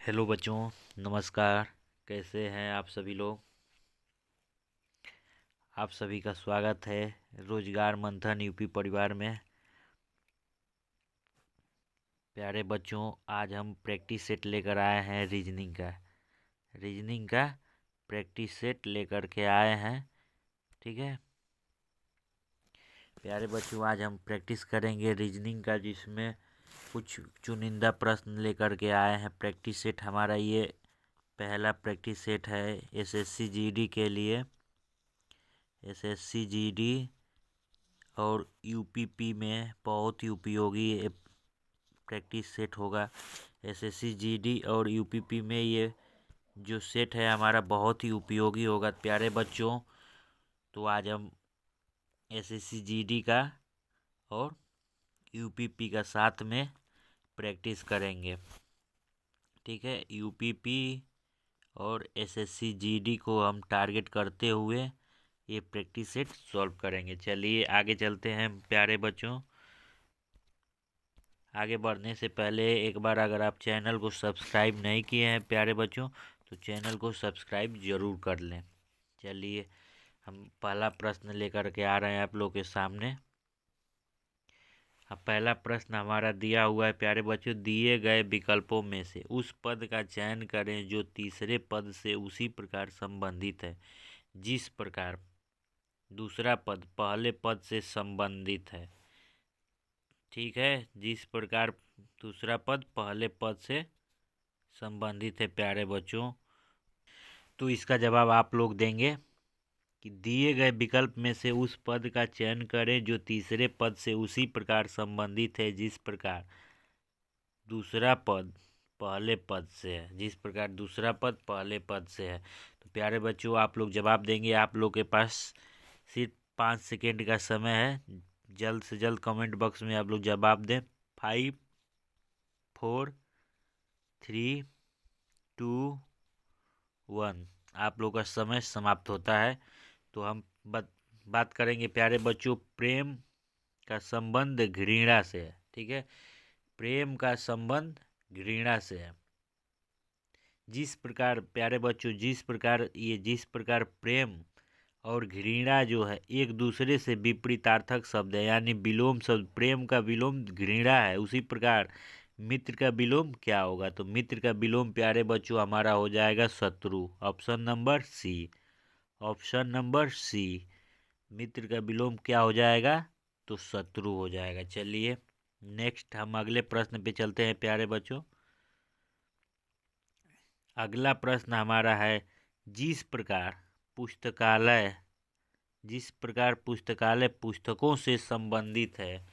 Hello बच्चों, नमस्कार। कैसे हैं आप सभी लोग। आप सभी का स्वागत है रोजगार मंथन यूपी परिवार में। प्यारे बच्चों, आज हम प्रैक्टिस सेट लेकर आए हैं रीजनिंग का प्रैक्टिस सेट लेकर के आए हैं। ठीक है प्यारे बच्चों, आज हम प्रैक्टिस करेंगे रीजनिंग का, जिसमें कुछ चुनिंदा प्रश्न लेकर के आए हैं। प्रैक्टिस सेट हमारा ये पहला प्रैक्टिस सेट है एसएससी जीडी के लिए। एसएससी जीडी और यूपीपी में बहुत ही उपयोगी प्रैक्टिस सेट होगा। एसएससी जीडी और यूपीपी में ये जो सेट है हमारा बहुत ही उपयोगी होगा प्यारे बच्चों। तो आज हम एसएससी जीडी का और यूपीपी का साथ में प्रैक्टिस करेंगे। ठीक है, यूपीपी और एसएससी जीडी को हम टारगेट करते हुए ये प्रैक्टिस सेट सॉल्व करेंगे। चलिए आगे चलते हैं प्यारे बच्चों। आगे बढ़ने से पहले एक बार अगर आप चैनल को सब्सक्राइब नहीं किए हैं प्यारे बच्चों, तो चैनल को सब्सक्राइब ज़रूर कर लें। चलिए हम पहला प्रश्न लेकर के आ रहे हैं आप लोग के सामने। अब पहला प्रश्न हमारा दिया हुआ है प्यारे बच्चों, दिए गए विकल्पों में से उस पद का चयन करें जो तीसरे पद से उसी प्रकार संबंधित है जिस प्रकार दूसरा पद पहले पद से संबंधित है। ठीक है, जिस प्रकार दूसरा पद पहले पद से संबंधित है प्यारे बच्चों। तो इसका जवाब आप लोग देंगे कि दिए गए विकल्प में से उस पद का चयन करें जो तीसरे पद से उसी प्रकार संबंधित है जिस प्रकार दूसरा पद पहले पद से है। जिस प्रकार दूसरा पद पहले पद से है। तो प्यारे बच्चों आप लोग जवाब देंगे। आप लोग के पास सिर्फ 5 सेकेंड का समय है। जल्द से जल्द कमेंट बॉक्स में आप लोग जवाब दें। 5 4 3 2 1 आप लोग का समय समाप्त होता है। तो हम बात करेंगे प्यारे बच्चों, प्रेम का संबंध घृणा से है। ठीक है, प्रेम का संबंध घृणा से है। जिस प्रकार प्यारे बच्चों जिस प्रकार प्रेम और घृणा जो है एक दूसरे से विपरीतार्थक शब्द है, यानी विलोम शब्द। प्रेम का विलोम घृणा है, उसी प्रकार मित्र का विलोम क्या होगा? तो मित्र का विलोम प्यारे बच्चों हमारा हो जाएगा शत्रु। Option number C. Option number C, मित्र का विलोम क्या हो जाएगा? तो शत्रु हो जाएगा। चलिए नेक्स्ट हम अगले प्रश्न पे चलते हैं प्यारे बच्चों। अगला प्रश्न हमारा है, जिस प्रकार पुस्तकालय पुस्तकों से संबंधित है,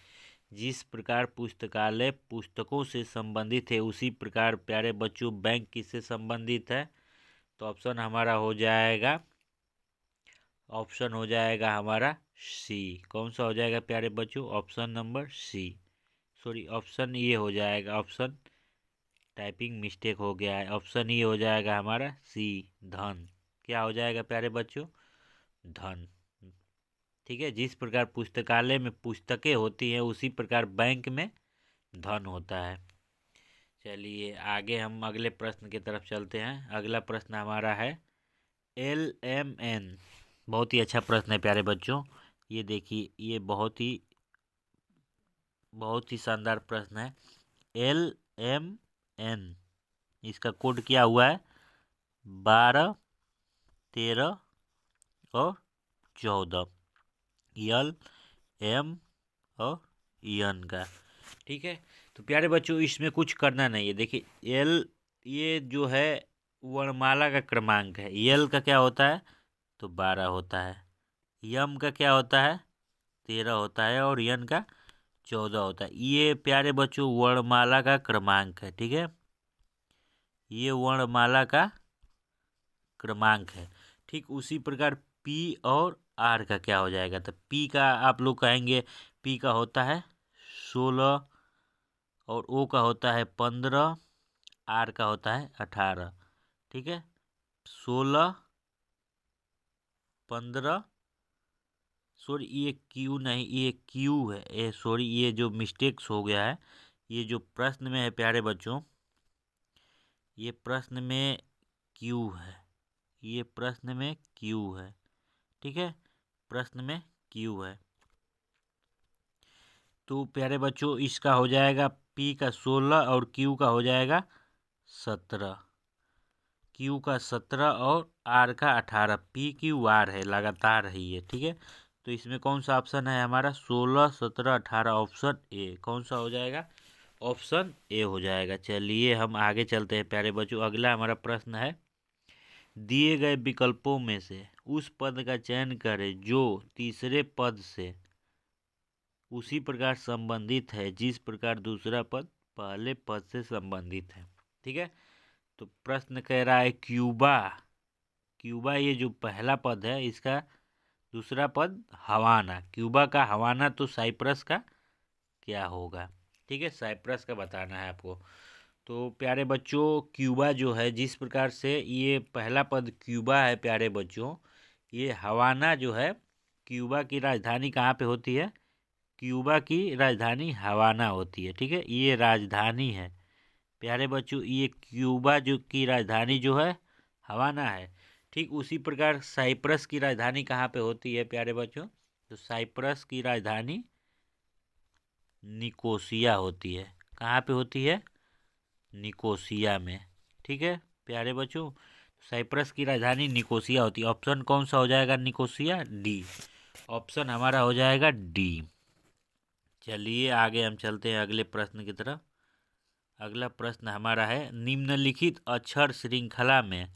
जिस प्रकार पुस्तकालय पुस्तकों से संबंधित है उसी प्रकार प्यारे बच्चों बैंक किससे संबंधित है? तो ऑप्शन हो जाएगा हमारा सी। कौन सा हो जाएगा प्यारे बच्चों? Option number C. Sorry, option ये हो जाएगा, ऑप्शन टाइपिंग मिस्टेक हो गया है। ऑप्शन ये हो जाएगा हमारा सी, धन। क्या हो जाएगा प्यारे बच्चों? धन। ठीक है, जिस प्रकार पुस्तकालय में पुस्तकें होती हैं उसी प्रकार बैंक में धन होता है। चलिए आगे हम अगले प्रश्न की तरफ चलते हैं। अगला प्रश्न हमारा है LMN। बहुत ही अच्छा प्रश्न है प्यारे बच्चों। ये देखिए, ये बहुत ही शानदार प्रश्न है। LMN इसका कोड क्या हुआ है? 12 13 और 14। LM और EN का। ठीक है, तो प्यारे बच्चों इसमें कुछ करना नहीं है। देखिए ये जो है वर्णमाला का क्रमांक है। एल का क्या होता है? तो 12 होता है। यम का क्या होता है? 13 होता है। और यन का 14 होता है। ये प्यारे बच्चों वर्णमाला का क्रमांक है। ठीक है, ये वर्णमाला का क्रमांक है। ठीक उसी प्रकार पी और आर का क्या हो जाएगा? तो पी का आप लोग कहेंगे, पी का होता है 16 और ओ का होता है 15, आर का होता है 18। ठीक है, 16 15, सॉरी ये क्यू नहीं, ये क्यू है। ये सॉरी, ये जो मिस्टेक्स हो गया है, ये जो प्रश्न में है प्यारे बच्चों, ये प्रश्न में क्यू है, ये प्रश्न में क्यू है, ठीक है, प्रश्न में क्यू है। तो प्यारे बच्चों इसका हो जाएगा पी का 16 और क्यू का हो जाएगा 17, क्यू का 17 और आर का 18, पी क्यू आर है, लगातार है ये, ठीक है। तो इसमें कौन सा ऑप्शन है हमारा 16, 17, 18, ऑप्शन ए कौन सा हो जाएगा, ऑप्शन ए हो जाएगा। चलिए हम आगे चलते हैं प्यारे बच्चों। अगला हमारा प्रश्न है, दिए गए विकल्पों में से उस पद का चयन करें जो तीसरे पद से उसी प्रकार संबंधित है जिस प्रकार दूसरा पद पहले पद से संबंधित है, ठीक है। तो प्रश्न कह रहा है क्यूबा, क्यूबा ये जो पहला पद है इसका दूसरा पद हवाना, क्यूबा का हवाना तो साइप्रस का क्या होगा, ठीक है, साइप्रस का बताना है आपको। तो प्यारे बच्चों क्यूबा जो है, जिस प्रकार से ये पहला पद क्यूबा है प्यारे बच्चों, ये हवाना जो है क्यूबा की राजधानी कहाँ पे होती है, क्यूबा की राजधानी हवाना होती है, ठीक है, ये राजधानी है प्यारे बच्चों, ये क्यूबा जो की राजधानी जो है हवाना है। ठीक उसी प्रकार साइप्रस की राजधानी कहाँ पे होती है प्यारे बच्चों, तो साइप्रस की राजधानी निकोसिया होती है, कहाँ पे होती है, निकोसिया में, ठीक है प्यारे बच्चों, साइप्रस की राजधानी निकोसिया होती है। ऑप्शन कौन सा हो जाएगा, निकोसिया, डी, ऑप्शन हमारा हो जाएगा डी। चलिए आगे हम चलते हैं अगले प्रश्न की तरफ। अगला प्रश्न हमारा है, निम्नलिखित अक्षर श्रृंखला में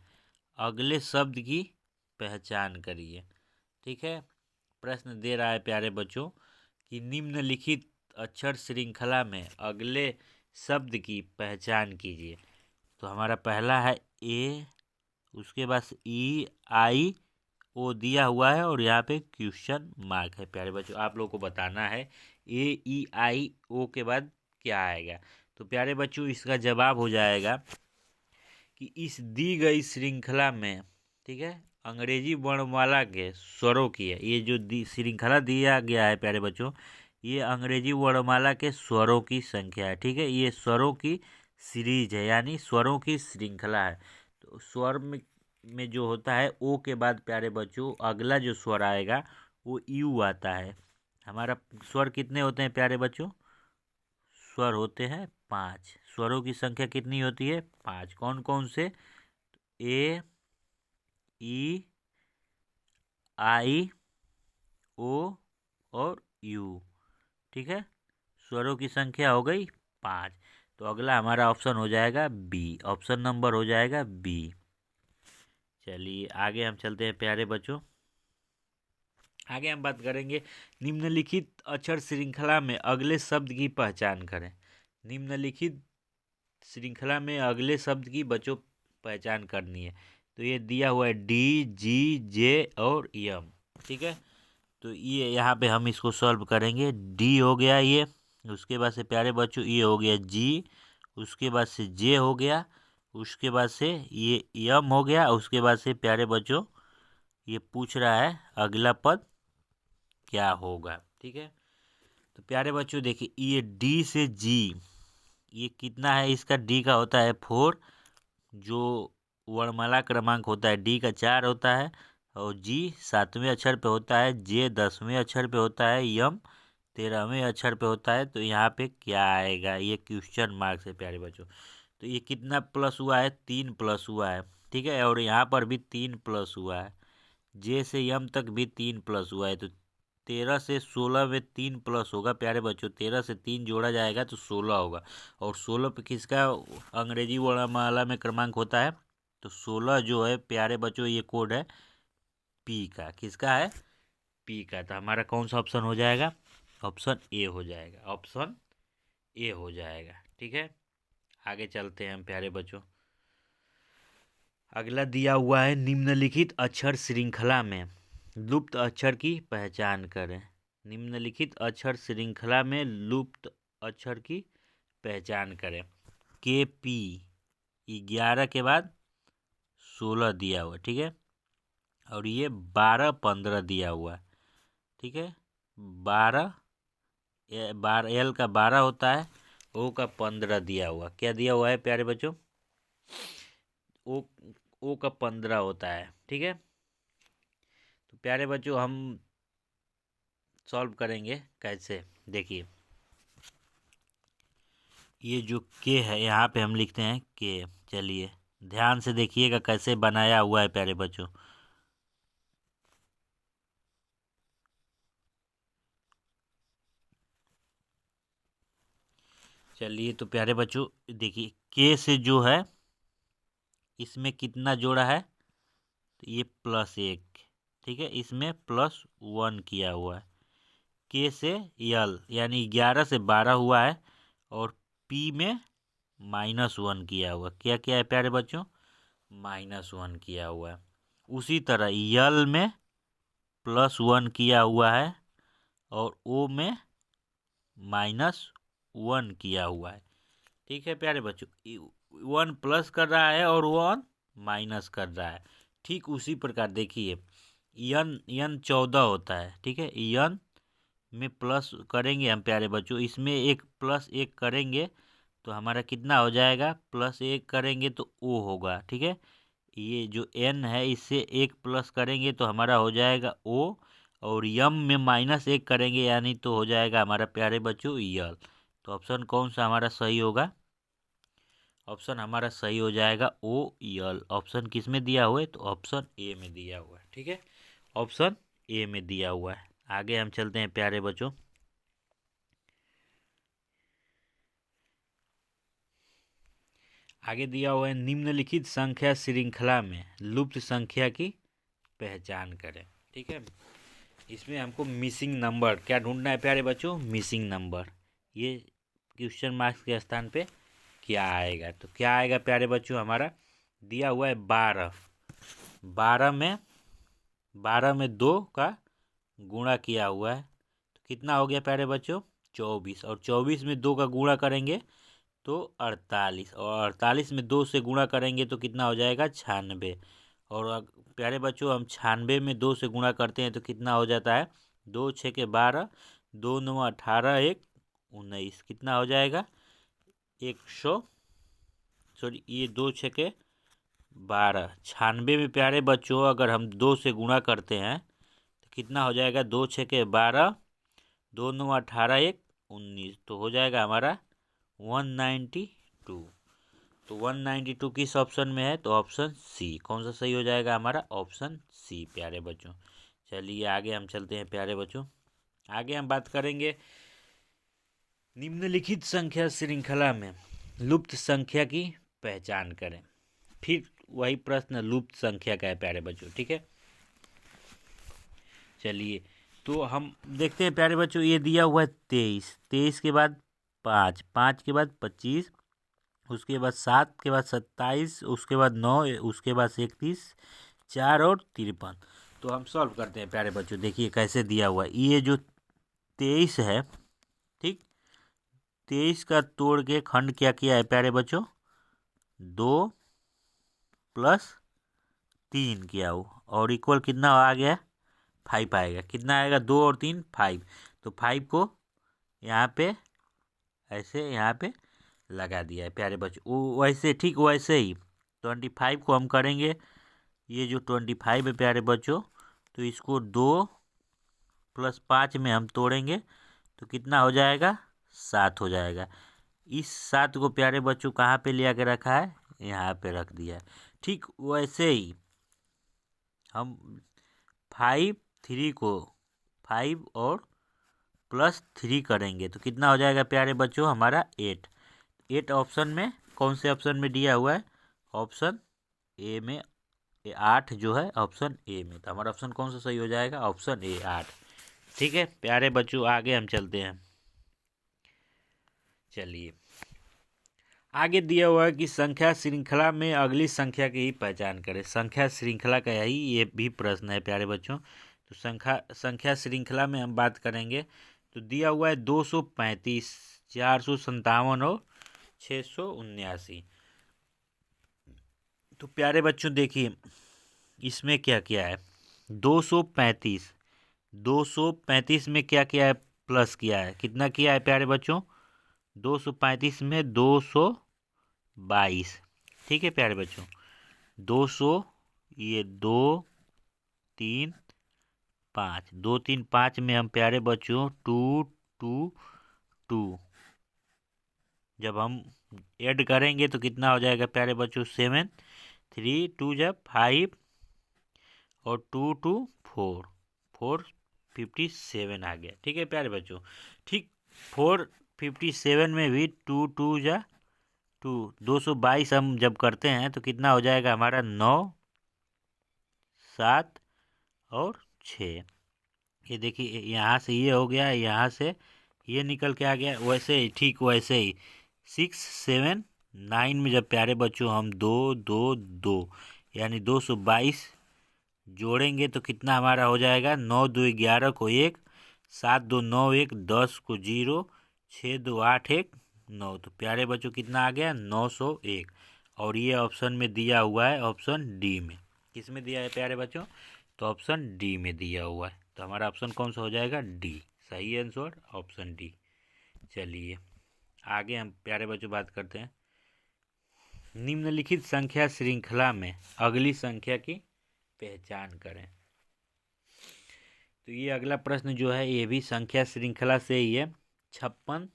अगले शब्द की पहचान करिए, ठीक है। प्रश्न दे रहा है प्यारे बच्चों कि निम्नलिखित अक्षर श्रृंखला में अगले शब्द की पहचान कीजिए। तो हमारा पहला है ए, उसके बाद ई आई ओ दिया हुआ है और यहाँ पे क्वेश्चन मार्क है प्यारे बच्चों, आप लोगों को बताना है ए ई आई ओ के बाद क्या आएगा। तो प्यारे बच्चों इसका जवाब हो जाएगा कि इस दी गई श्रृंखला में, ठीक है, अंग्रेजी वर्णमाला के स्वरों की है, ये जो श्रृंखला दिया गया है प्यारे बच्चों, ये अंग्रेजी वर्णमाला के स्वरों की संख्या है, ठीक है, ये स्वरों की सीरीज है, यानी स्वरों की श्रृंखला है। तो स्वर में जो होता है ओ के बाद प्यारे बच्चों अगला जो स्वर आएगा वो यू आता है। हमारा स्वर कितने होते हैं प्यारे बच्चों, स्वर होते हैं 5, स्वरों की संख्या कितनी होती है 5, कौन कौन से, ए ई आई ओ और यू, ठीक है, स्वरों की संख्या हो गई 5। तो अगला हमारा ऑप्शन हो जाएगा बी, ऑप्शन नंबर हो जाएगा बी। चलिए आगे हम चलते हैं प्यारे बच्चों। आगे हम बात करेंगे निम्नलिखित अक्षर श्रृंखला में अगले शब्द की पहचान करें। निम्नलिखित श्रृंखला में अगले शब्द की बच्चों पहचान करनी है। तो ये दिया हुआ है डी जी जे और यम, ठीक है। तो ये यहाँ पे हम इसको सॉल्व करेंगे, डी हो गया ये, उसके बाद से प्यारे बच्चों ये हो गया जी, उसके बाद से जे हो गया, उसके बाद से ये यम हो गया, उसके बाद से प्यारे बच्चों ये पूछ रहा है अगला पद क्या होगा, ठीक है। तो प्यारे बच्चों देखिए ये डी से जी, ये कितना है, इसका डी का होता है 4, जो वर्णमाला क्रमांक होता है डी का 4 होता है, और जी 7वें अक्षर पे होता है, जे 10वें अक्षर पे होता है, यम 13वें अक्षर पे होता है। तो यहाँ पे क्या आएगा, ये क्वेश्चन मार्क है प्यारे बच्चों। तो ये कितना प्लस हुआ है, 3 प्लस हुआ है, ठीक है, और यहाँ पर भी 3 प्लस हुआ है, जे से यम तक भी 3 प्लस हुआ है। तो 13 से 16 में 3 प्लस होगा प्यारे बच्चों, 13 से 3 जोड़ा जाएगा तो 16 होगा, और 16 पे किसका अंग्रेजी वर्णमाला में क्रमांक होता है, तो 16 जो है प्यारे बच्चों ये कोड है पी का, किसका है, पी का। तो हमारा कौन सा ऑप्शन हो जाएगा, ऑप्शन ए हो जाएगा, ऑप्शन ए हो जाएगा, ठीक है। आगे चलते हैं हम प्यारे बच्चों। अगला दिया हुआ है निम्नलिखित अक्षर श्रृंखला में लुप्त अक्षर की पहचान करें। निम्नलिखित अक्षर श्रृंखला में लुप्त अक्षर की पहचान करें। के पी 11 के बाद 16 दिया हुआ, ठीक है, और ये 12 15 दिया हुआ, ठीक है, 12 एल का 12 होता है, ओ का 15 दिया हुआ, क्या दिया हुआ है प्यारे बच्चों, ओ ओ का 15 होता है। ठीक है, तो प्यारे बच्चों हम सॉल्व करेंगे कैसे, देखिए ये जो के है यहाँ पे हम लिखते हैं के। चलिए ध्यान से देखिएगा कैसे बनाया हुआ है प्यारे बच्चों। चलिए तो प्यारे बच्चों देखिए के से जो है इसमें कितना जोड़ा है, तो ये +1। ठीक है, इसमें +1 किया हुआ है। के से यल यानी 11 से 12 हुआ है, और पी में -1 किया हुआ। क्या क्या है प्यारे बच्चों, -1 किया हुआ है। उसी तरह यल में +1 किया हुआ है, और ओ में -1 किया हुआ है। ठीक है प्यारे बच्चों, 1 प्लस कर रहा है और 1 माइनस कर रहा है। ठीक उसी प्रकार देखिए यन यन 14 होता है। ठीक है, यन में प्लस करेंगे हम प्यारे बच्चों, इसमें एक +1 करेंगे तो हमारा कितना हो जाएगा, +1 करेंगे तो ओ होगा। ठीक है, ये जो एन है इससे 1 प्लस करेंगे तो हमारा हो जाएगा ओ, और यम में -1 करेंगे यानी तो हो जाएगा हमारा प्यारे बच्चों यल। तो ऑप्शन कौन सा हमारा सही होगा, ऑप्शन हमारा सही हो जाएगा ओ यल। ऑप्शन किस में दिया हुआ है, तो ऑप्शन ए में दिया हुआ है। ठीक है, ऑप्शन ए में दिया हुआ है। आगे हम चलते हैं प्यारे बच्चों। आगे दिया हुआ है निम्नलिखित संख्या श्रृंखला में लुप्त संख्या की पहचान करें। ठीक है, इसमें हमको मिसिंग नंबर क्या ढूंढना है प्यारे बच्चों, मिसिंग नंबर। ये क्वेश्चन मार्क्स के स्थान पे क्या आएगा, तो क्या आएगा प्यारे बच्चों, हमारा दिया हुआ है 12। 12 में 2 का गुणा किया हुआ है तो कितना हो गया प्यारे बच्चों, 24। और 24 में 2 का गुणा करेंगे तो 48, और 48 में 2 से गुणा करेंगे तो कितना हो जाएगा, 96। और प्यारे बच्चों हम 96 में 2 से गुणा करते हैं तो कितना हो जाता है, 2 6 के 12, 2 9 18, 1 19, कितना हो जाएगा 100, सॉरी ये 2 6 के 12। 96 में प्यारे बच्चों अगर हम 2 से गुणा करते हैं तो कितना हो जाएगा, 2 6 के 12, 2 9 18, 1 19, तो हो जाएगा हमारा 192। तो 192 किस ऑप्शन में है, तो ऑप्शन सी। कौन सा सही हो जाएगा हमारा, ऑप्शन सी प्यारे बच्चों। चलिए आगे हम चलते हैं प्यारे बच्चों। आगे हम बात करेंगे निम्नलिखित संख्या श्रृंखला में लुप्त संख्या की पहचान करें। फिर वही प्रश्न लुप्त संख्या का है प्यारे बच्चों। ठीक है, चलिए तो हम देखते हैं प्यारे बच्चों, ये दिया हुआ है 23, 23 के बाद 5, 5 के बाद 25, उसके बाद 7 के बाद 27, उसके बाद 9, उसके बाद 31, 4 और 53। तो हम सॉल्व करते हैं प्यारे बच्चों, देखिए कैसे दिया हुआ है। ये जो 23 है, ठीक 23 का तोड़ के खंड क्या किया है प्यारे बच्चों, 2 + 3 किया हो, और इक्वल कितना आ गया, 5 आएगा। कितना आएगा, 2 और 3 5। तो 5 को यहाँ पे ऐसे यहाँ पे लगा दिया है प्यारे बच्चों। वो वैसे ठीक वैसे ही 25 को हम करेंगे, ये जो 25 है प्यारे बच्चों, तो इसको 2 + 5 में हम तोड़ेंगे तो कितना हो जाएगा, 7 हो जाएगा। इस 7 को प्यारे बच्चों कहाँ पे ले आके रखा है, यहाँ पे रख दिया है। ठीक वैसे ही हम 5 3 को 5 और +3 करेंगे तो कितना हो जाएगा प्यारे बच्चों, हमारा 8। 8 ऑप्शन में कौन से ऑप्शन में दिया हुआ है, ऑप्शन ए में। 8 जो है ऑप्शन ए में, तो हमारा ऑप्शन कौन सा सही हो जाएगा, ऑप्शन ए 8। ठीक है प्यारे बच्चों, आगे हम चलते हैं। चलिए आगे दिया हुआ है कि संख्या श्रृंखला में अगली संख्या की ही पहचान करें। संख्या श्रृंखला का यही ये भी प्रश्न है प्यारे बच्चों। तो संख्या श्रृंखला में हम बात करेंगे तो दिया हुआ है 235, 457 और 679। तो प्यारे बच्चों देखिए इसमें क्या किया है, 235, 235 में क्या किया है, प्लस किया है। कितना किया है प्यारे बच्चों, 235 में 222। ठीक है प्यारे बच्चों, 200, ये 2 3 5, 2 3 5 में हम प्यारे बच्चों 2 2 2 जब हम ऐड करेंगे तो कितना हो जाएगा प्यारे बच्चों 7, 3 2 जब 5 और 2 2 4, 457 आ गया। ठीक है प्यारे बच्चों, ठीक 457 में भी 2 2 जा 2, 222 हम जब करते हैं तो कितना हो जाएगा हमारा 9 7 और 6। ये देखिए यहाँ से ये हो गया, यहाँ से ये निकल के आ गया, वैसे ही ठीक वैसे ही 6 7 9 में जब प्यारे बच्चों हम 2 2 2 यानी 222 जोड़ेंगे तो कितना हमारा हो जाएगा 9 2 11 को 1, 7 2 9 1, 10 को 0, 6 2 8 1 9। तो प्यारे बच्चों कितना आ गया 901। और ये ऑप्शन में दिया हुआ है, ऑप्शन डी में। किस में दिया है प्यारे बच्चों? तो ऑप्शन डी में दिया हुआ है। तो हमारा ऑप्शन कौन सा हो जाएगा? डी। सही आंसर ऑप्शन डी। चलिए आगे हम प्यारे बच्चों बात करते हैं। निम्नलिखित संख्या श्रृंखला में अगली संख्या की पहचान करें। तो ये अगला प्रश्न जो है ये भी संख्या श्रृंखला से ही है। 56,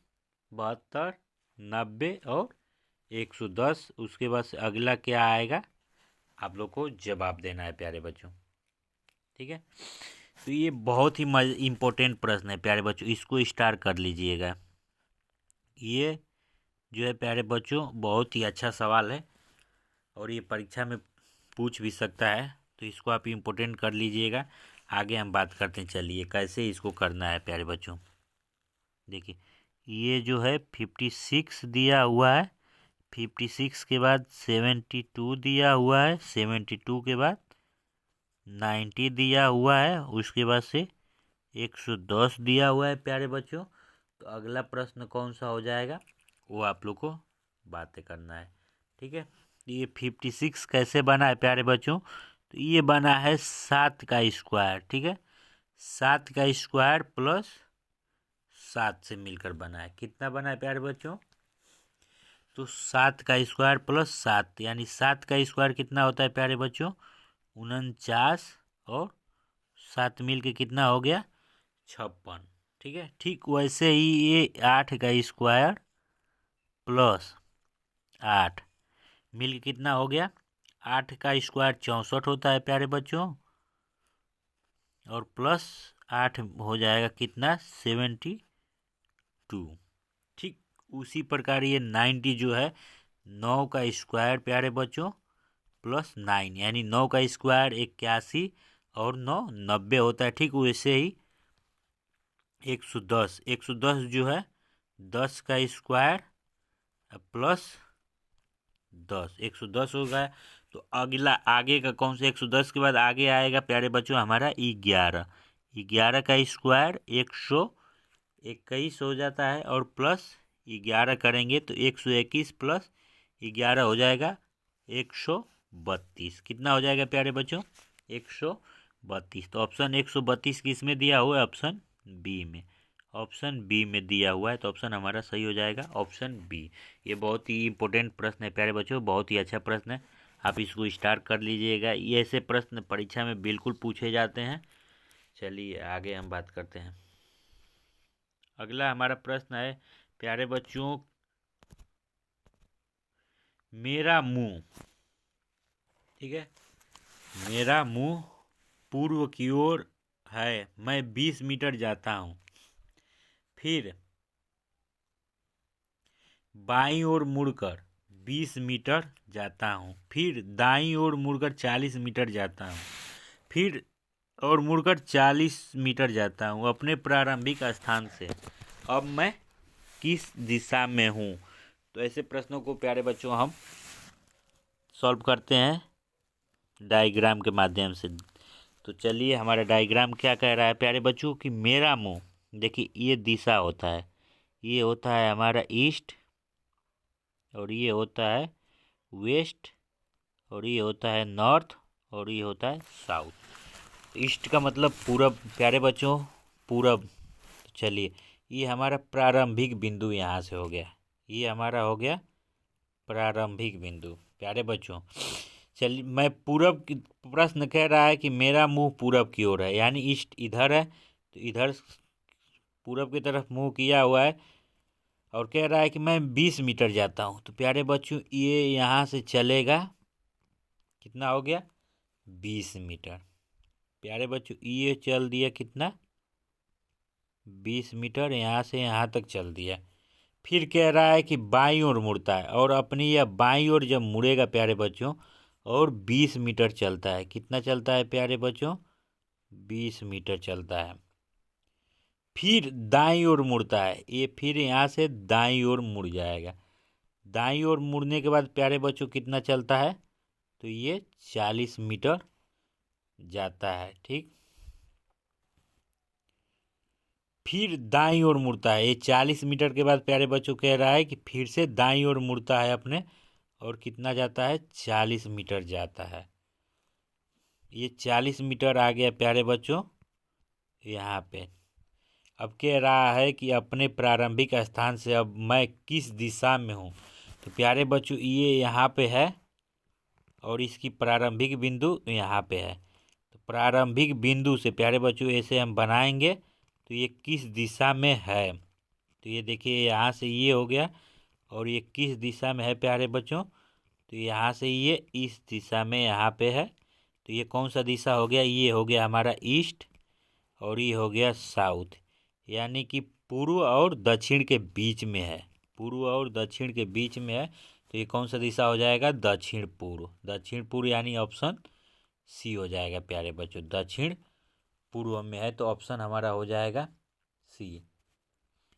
72, 90 और 110। उसके बाद से अगला क्या आएगा आप लोग को जवाब देना है प्यारे बच्चों। ठीक है, तो ये बहुत ही इम्पोर्टेंट प्रश्न है प्यारे बच्चों, इसको स्टार कर लीजिएगा। ये जो है प्यारे बच्चों बहुत ही अच्छा सवाल है और ये परीक्षा में पूछ भी सकता है, तो इसको आप इम्पोर्टेंट कर लीजिएगा। आगे हम बात करते हैं, चलिए कैसे इसको करना है प्यारे बच्चों। देखिए ये जो है 56 दिया हुआ है, 56 के बाद 72 दिया हुआ है, 72 के बाद 90 दिया हुआ है, उसके बाद से 110 दिया हुआ है प्यारे बच्चों। तो अगला प्रश्न कौन सा हो जाएगा वो आप लोग को बातें करना है। ठीक है, ये 56 कैसे बना है प्यारे बच्चों? तो ये बना है 7 का स्क्वायर। ठीक है, 7 का स्क्वायर प्लस 7 से मिलकर बना है। कितना बना है प्यारे बच्चों? तो 7 का स्क्वायर प्लस 7 यानी 7 का स्क्वायर कितना होता है प्यारे बच्चों? 49 और 7 मिल के कितना हो गया? 56। ठीक है, ठीक वैसे ही ये 8 का स्क्वायर प्लस 8 मिल के कितना हो गया? 8 का स्क्वायर 64 होता है प्यारे बच्चों, और प्लस 8 हो जाएगा कितना? 72। ठीक उसी प्रकार ये 90 जो है 9 का स्क्वायर प्यारे बच्चों प्लस 9 यानी 9 का स्क्वायर 81 और 9 90 होता है। ठीक वैसे ही 110 जो है 10 का स्क्वायर प्लस 10, 110 हो गया। तो अगला आगे का कौन सा? 110 के बाद आगे आएगा प्यारे बच्चों हमारा 11। 11 का स्क्वायर 121 हो जाता है, और प्लस 11 करेंगे तो 121 प्लस 11 हो जाएगा 132। कितना हो जाएगा प्यारे बच्चों? 132। तो ऑप्शन 132 किस में दिया हुआ है? ऑप्शन बी में। ऑप्शन बी में दिया हुआ है, तो ऑप्शन हमारा सही हो जाएगा ऑप्शन बी। ये बहुत ही इंपॉर्टेंट प्रश्न है प्यारे बच्चों, बहुत ही अच्छा प्रश्न है, आप इसको स्टार कर लीजिएगा। ये ऐसे प्रश्न परीक्षा में बिल्कुल पूछे जाते हैं। चलिए आगे हम बात करते हैं। अगला हमारा प्रश्न है प्यारे बच्चों, मेरा मुंह। ठीक है, मेरा मुंह पूर्व की ओर है, मैं 20 मीटर जाता हूँ, फिर बाईं ओर मुड़कर 20 मीटर जाता हूँ, फिर दाईं ओर मुड़कर 40 मीटर जाता हूँ, फिर और मुड़कर 40 मीटर जाता हूँ अपने प्रारंभिक स्थान से। अब मैं किस दिशा में हूँ? तो ऐसे प्रश्नों को प्यारे बच्चों हम सॉल्व करते हैं डायग्राम के माध्यम से। तो चलिए हमारा डायग्राम क्या कह रहा है प्यारे बच्चों कि मेरा मुंह, देखिए ये दिशा होता है, ये होता है हमारा ईस्ट, और ये होता है वेस्ट, और ये होता है नॉर्थ, और ये होता है साउथ। ईस्ट का मतलब पूरब प्यारे बच्चों, पूरब। चलिए ये हमारा प्रारंभिक बिंदु यहाँ से हो गया, ये हमारा हो गया प्रारंभिक बिंदु प्यारे बच्चों, चलिए मैं पूरब की प्रश्न कह रहा है कि मेरा मुंह पूरब की ओर है, यानी ईस्ट इधर है, तो इधर पूरब की तरफ मुंह किया हुआ है और कह रहा है कि मैं 20 मीटर जाता हूँ। तो प्यारे बच्चों ये यहाँ से चलेगा, कितना हो गया 20 मीटर। प्यारे बच्चों ये चल दिया कितना 20 मीटर, यहाँ से यहाँ तक चल दिया। फिर कह रहा है कि बाईं ओर मुड़ता है और अपनी यह बाईं ओर जब मुड़ेगा प्यारे बच्चों और 20 मीटर चलता है। कितना चलता है प्यारे बच्चों 20 मीटर चलता है। फिर दाईं ओर मुड़ता है, ये फिर यहाँ से दाईं ओर मुड़ जाएगा। दाईं ओर मुड़ने के बाद प्यारे बच्चों कितना चलता है, तो ये 40 मीटर जाता है। ठीक, फिर दाईं ओर मुड़ता है, ये 40 मीटर के बाद प्यारे बच्चों कह रहा है कि फिर से दाईं ओर मुड़ता है अपने, और कितना जाता है 40 मीटर जाता है। ये 40 मीटर आ गया प्यारे बच्चों यहाँ पे। अब कह रहा है कि अपने प्रारंभिक स्थान से अब मैं किस दिशा में हूँ। तो प्यारे बच्चों ये यहाँ पे है और इसकी प्रारंभिक बिंदु यहाँ पे है। तो प्रारंभिक बिंदु से प्यारे बच्चों ऐसे हम बनाएंगे तो ये किस दिशा में है। तो ये देखिए यहाँ से ये हो गया और ये किस दिशा में है प्यारे बच्चों, तो यहाँ से ये इस दिशा में यहाँ पे है। तो ये कौन सा दिशा हो गया, ये हो गया हमारा ईस्ट और ये हो गया साउथ, यानी कि पूर्व और दक्षिण के बीच में है। पूर्व और दक्षिण के बीच में है, तो ये कौन सा दिशा हो जाएगा दक्षिण पूर्व। दक्षिण पूर्व यानी ऑप्शन सी हो जाएगा प्यारे बच्चों। दक्षिण पूर्व में है तो ऑप्शन हमारा हो जाएगा सी।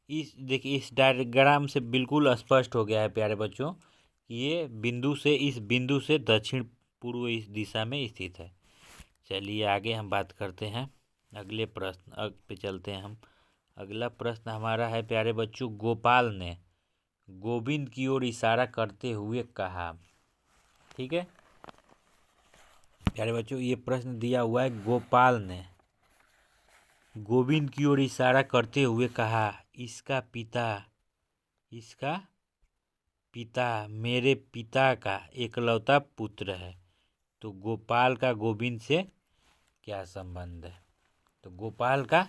इस देखिए इस डायग्राम से बिल्कुल स्पष्ट हो गया है प्यारे बच्चों कि ये बिंदु से इस बिंदु से दक्षिण पूर्व इस दिशा में स्थित है। चलिए आगे हम बात करते हैं, अगले प्रश्न पे चलते हैं हम। अगला प्रश्न हमारा है प्यारे बच्चों, गोपाल ने गोविंद की ओर इशारा करते हुए कहा। ठीक है प्यारे बच्चों, ये प्रश्न दिया हुआ है, गोपाल ने गोविंद की ओर इशारा करते हुए कहा, इसका पिता मेरे पिता का एकलौता पुत्र है। तो गोपाल का गोविंद से क्या संबंध है। तो गोपाल का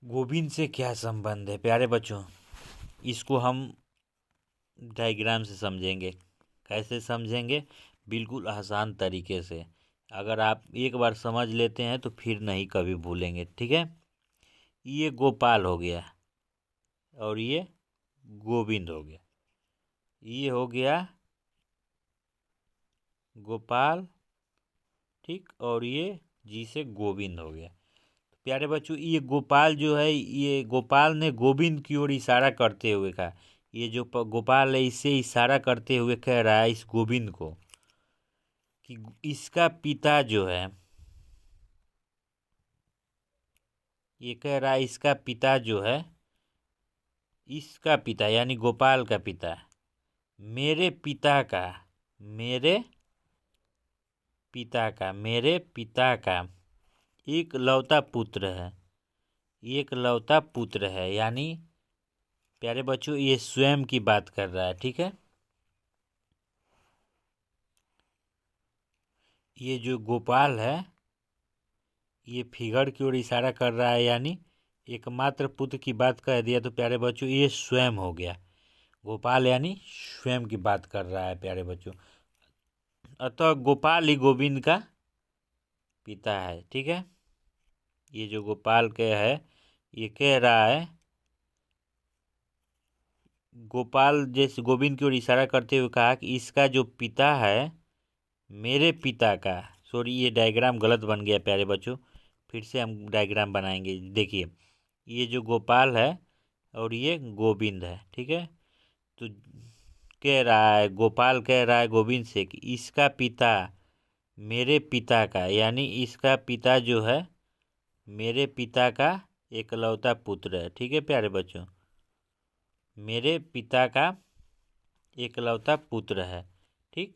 गोविंद से क्या संबंध है प्यारे बच्चों, इसको हम डायग्राम से समझेंगे। कैसे समझेंगे, बिल्कुल आसान तरीके से। अगर आप एक बार समझ लेते हैं तो फिर नहीं कभी भूलेंगे। ठीक है, ये गोपाल हो गया और ये गोविंद हो गया। ये हो गया गोपाल, ठीक, और ये जी से गोविंद हो गया। तो प्यारे बच्चों ये गोपाल जो है, ये गोपाल ने गोविंद की ओर इशारा करते हुए कहा। ये जो गोपाल है इससे इशारा करते हुए कह रहा है इस गोविंद को कि इसका पिता जो है, ये कह रहा है इसका पिता जो है, इसका पिता यानी गोपाल का पिता मेरे पिता का एक लौता पुत्र है। यानी प्यारे बच्चों ये स्वयं की बात कर रहा है। ठीक है, ये जो गोपाल है ये फिगर की ओर इशारा कर रहा है, यानी एकमात्र पुत्र की बात कह दिया। तो प्यारे बच्चों ये स्वयं हो गया, गोपाल यानी स्वयं की बात कर रहा है प्यारे बच्चों। अतः गोपाल ही गोविंद का पिता है। ठीक है, ये जो गोपाल के है ये कह रहा है, गोपाल जैसे गोविंद की ओर इशारा करते हुए कहा कि इसका जो पिता है मेरे पिता का, सॉरी ये डायग्राम गलत बन गया प्यारे बच्चों, फिर से हम डायग्राम बनाएंगे। देखिए ये जो गोपाल है और ये गोविंद है। ठीक है, तो कह रहा है गोपाल कह रहा है गोविंद से कि इसका पिता मेरे पिता का, यानी इसका पिता जो है मेरे पिता का एकलौता पुत्र है। ठीक है प्यारे बच्चों, मेरे पिता का एकलौता पुत्र है। ठीक,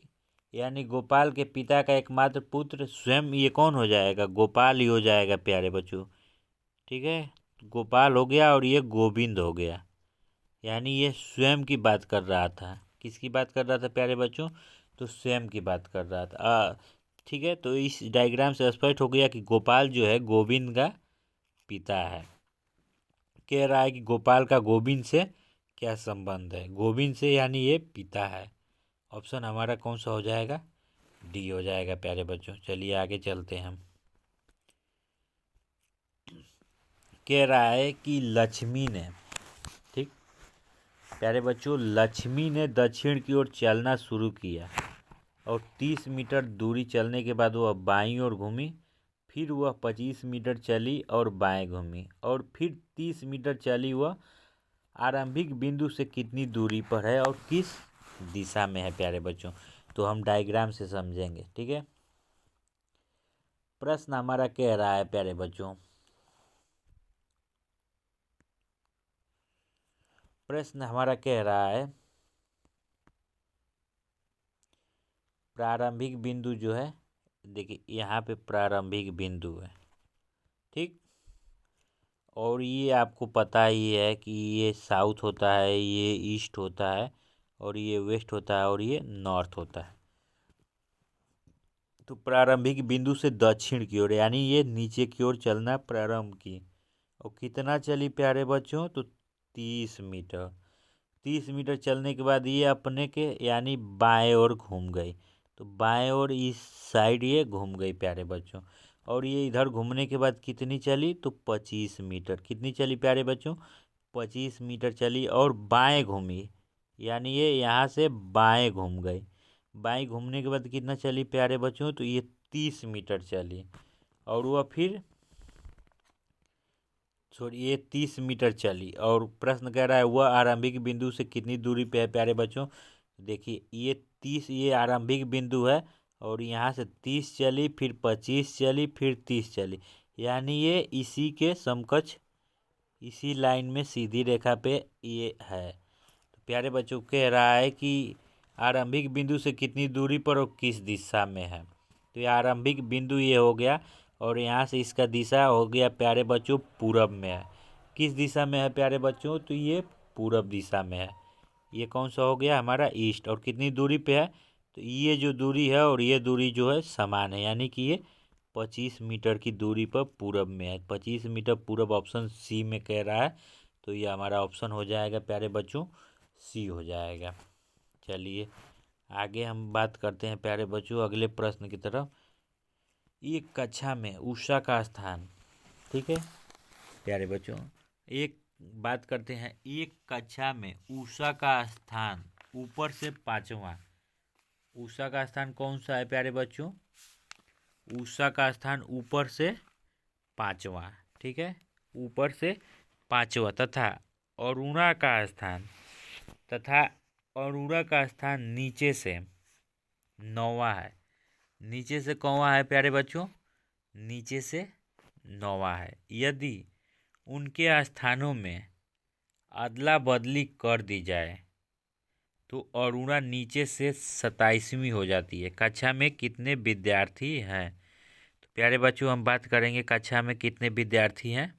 यानी गोपाल के पिता का एकमात्र पुत्र स्वयं ये कौन हो जाएगा, गोपाल ही हो जाएगा प्यारे बच्चों। ठीक है, गोपाल हो गया और ये गोविंद हो गया, यानी ये स्वयं की बात कर रहा था किसकी बात कर रहा था प्यारे बच्चों? तो स्वयं की बात कर रहा था। ठीक है, तो इस डायग्राम से स्पष्ट हो गया कि गोपाल जो है गोविंद का पिता है। कह रहा है कि गोपाल का गोविंद से क्या संबंध है? गोविंद से, यानी ये पिता है। ऑप्शन हमारा कौन सा हो जाएगा? डी हो जाएगा प्यारे बच्चों। चलिए आगे चलते हैं हम। कह रहा है कि लक्ष्मी ने, ठीक प्यारे बच्चों, लक्ष्मी ने दक्षिण की ओर चलना शुरू किया और 30 मीटर दूरी चलने के बाद वह बाईं ओर घूमी। फिर वह 25 मीटर चली और बाएं घूमी और फिर 30 मीटर चली। वह आरंभिक बिंदु से कितनी दूरी पर है और किस दिशा में है प्यारे बच्चों? तो हम डायग्राम से समझेंगे। ठीक है, प्रश्न हमारा कह रहा है प्यारे बच्चों, प्रश्न हमारा कह रहा है प्रारंभिक बिंदु जो है, देखिए यहाँ पे प्रारंभिक बिंदु है, ठीक। और ये आपको पता ही है कि ये साउथ होता है, ये ईस्ट होता है, और ये वेस्ट होता है, और ये नॉर्थ होता है। तो प्रारंभिक बिंदु से दक्षिण की ओर, यानी ये नीचे की ओर चलना प्रारंभ की। और कितना चली प्यारे बच्चों? तो 30 मीटर। 30 मीटर चलने के बाद ये अपने के यानी बाएं ओर घूम गई। तो बाएं ओर इस साइड ये घूम गई प्यारे बच्चों। और ये इधर घूमने के बाद कितनी चली? तो 25 मीटर। कितनी चली प्यारे बच्चों? 25 मीटर चली और बाएं घूमी, यानी ये यहाँ से बाएं घूम गई। बाएं घूमने के बाद कितना चली प्यारे बच्चों? तो ये 30 मीटर चली। और वह फिर ये 30 मीटर चली। और प्रश्न कह रहा है वह आरंभिक बिंदु से कितनी दूरी पे है प्यारे बच्चों? देखिए ये 30, ये आरंभिक बिंदु है, और यहाँ से 30 चली, फिर 25 चली, फिर 30 चली, यानी ये इसी के समकक्ष, इसी लाइन में सीधी रेखा पे ये है। तो प्यारे बच्चों कह रहा है कि आरंभिक बिंदु से कितनी दूरी पर और किस दिशा में है। तो ये आरंभिक बिंदु ये हो गया, और यहाँ से इसका दिशा हो गया प्यारे बच्चों पूरब में है। किस दिशा में है प्यारे बच्चों? तो ये पूरब दिशा में है। ये कौन सा हो गया? हमारा ईस्ट। और कितनी दूरी पे है? तो ये जो दूरी है और ये दूरी जो है समान है, यानी कि ये 25 मीटर की दूरी पर पूरब में है। 25 मीटर पूरब, ऑप्शन सी में कह रहा है। तो ये हमारा ऑप्शन हो जाएगा प्यारे बच्चों, सी हो जाएगा। चलिए आगे हम बात करते हैं प्यारे बच्चों अगले प्रश्न की तरफ। एक कक्षा में उषा का स्थान, ठीक है प्यारे बच्चों, एक बात करते हैं। एक कक्षा में उषा का स्थान ऊपर से 5वां। उषा का स्थान कौन सा है प्यारे बच्चों? उषा का स्थान ऊपर से 5वां, ठीक है, ऊपर से 5वां। तथा अरुणा का स्थान नीचे से 9वां है। नीचे से कौवा है प्यारे बच्चों? नीचे से 9वां है। यदि उनके स्थानों में अदला बदली कर दी जाए तो अरुणा नीचे से 27वीं हो जाती है। कक्षा में कितने विद्यार्थी हैं? तो प्यारे बच्चों हम बात करेंगे कक्षा में कितने विद्यार्थी हैं।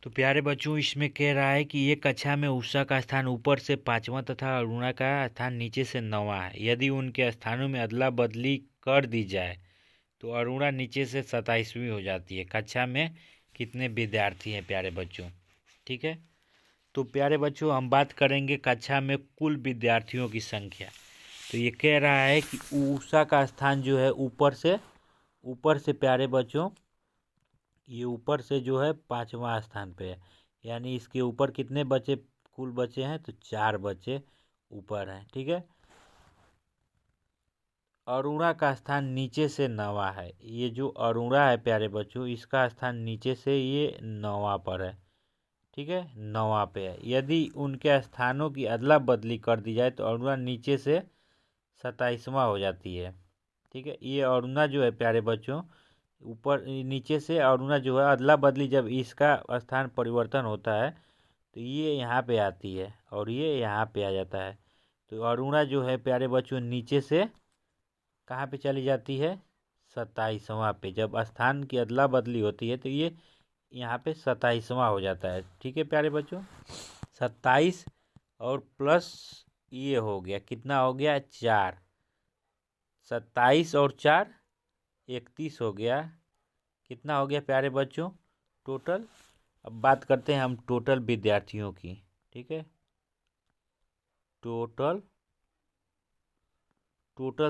तो प्यारे बच्चों इसमें कह रहा है कि ये कक्षा में उषा का स्थान ऊपर से 5वां तथा अरुणा का स्थान नीचे से 9वां है। यदि उनके स्थानों में अदला बदली कर दी जाए तो अरुणा नीचे से 27वीं हो जाती है। कक्षा में कितने विद्यार्थी हैं प्यारे बच्चों? ठीक है, तो प्यारे बच्चों हम बात करेंगे कक्षा में कुल विद्यार्थियों की संख्या। तो ये कह रहा है कि उषा का स्थान जो है ऊपर से प्यारे बच्चों, ये ऊपर से जो है 5वां स्थान पे है, यानी इसके ऊपर कितने बच्चे कुल बच्चे हैं? तो 4 बच्चे ऊपर हैं। ठीक है, अरुणा का स्थान नीचे से 9वां है। ये जो अरुणा है प्यारे बच्चों, इसका स्थान नीचे से ये 9वां पर है। ठीक है, 9वां पे है। यदि उनके स्थानों की अदला बदली कर दी जाए तो अरुणा नीचे से 27वां हो जाती है। ठीक है, ये अरुणा जो है प्यारे बच्चों, ऊपर नीचे से अरुणा जो है अदला बदली, जब इसका स्थान परिवर्तन होता है तो ये यहाँ पे आती है और ये यहाँ पे आ जाता है। तो अरुणा जो है प्यारे बच्चों नीचे से कहाँ पे चली जाती है? 27वां पे। जब स्थान की अदला बदली होती है तो ये यहाँ पे 27वां हो जाता है। ठीक है प्यारे बच्चों, 27 और प्लस ये हो गया, कितना हो गया 4, 27 और 4 31 हो गया। कितना हो गया प्यारे बच्चों टोटल? अब बात करते हैं हम टोटल विद्यार्थियों की। ठीक है, टोटल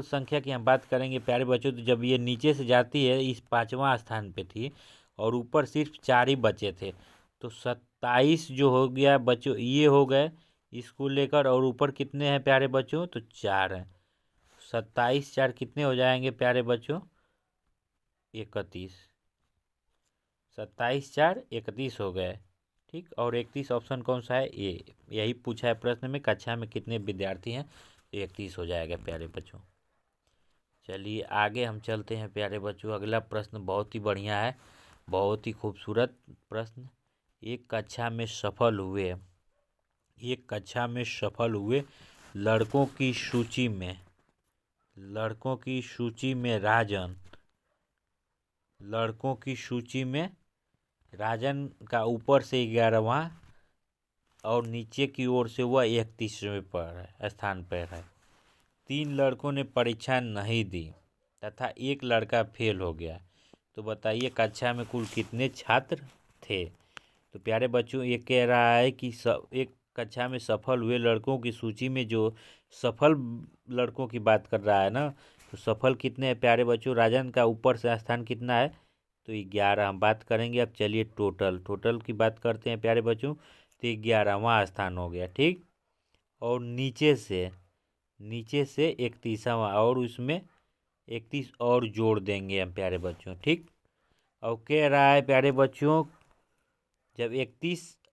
संख्या की हम बात करेंगे प्यारे बच्चों। तो जब ये नीचे से जाती है, इस 5वां स्थान पे थी और ऊपर सिर्फ 4 ही बचे थे, तो 27 जो हो गया बच्चों, ये हो गए इसको लेकर, और ऊपर कितने हैं प्यारे बच्चों? तो 4 हैं। 27 4 कितने हो जाएंगे प्यारे बच्चों? 31। 27 4 31 हो गए। ठीक, और 31 ऑप्शन कौन सा है? ये यही पूछा है प्रश्न में, कक्षा में कितने विद्यार्थी हैं? 31 हो जाएगा प्यारे बच्चों। चलिए आगे हम चलते हैं प्यारे बच्चों। अगला प्रश्न बहुत ही बढ़िया है, बहुत ही खूबसूरत प्रश्न। एक कक्षा में सफल हुए लड़कों की सूची में राजन का ऊपर से 11वां और नीचे की ओर से वह 31वें स्थान पर है। 3 लड़कों ने परीक्षा नहीं दी तथा एक लड़का फेल हो गया, तो बताइए कक्षा में कुल कितने छात्र थे? तो प्यारे बच्चों ये कह रहा है कि एक कक्षा में सफल हुए लड़कों की सूची में जो सफल लड़कों की बात कर रहा है ना, तो सफल कितने हैं प्यारे बच्चों? राजन का ऊपर से स्थान कितना है? तो 11 हम बात करेंगे। अब चलिए टोटल की बात करते हैं प्यारे बच्चों। तो 11वां स्थान हो गया। ठीक, और नीचे से 31वां, और उसमें 31 और जोड़ देंगे हम प्यारे बच्चों। ठीक, और कह रहा है प्यारे बच्चों जब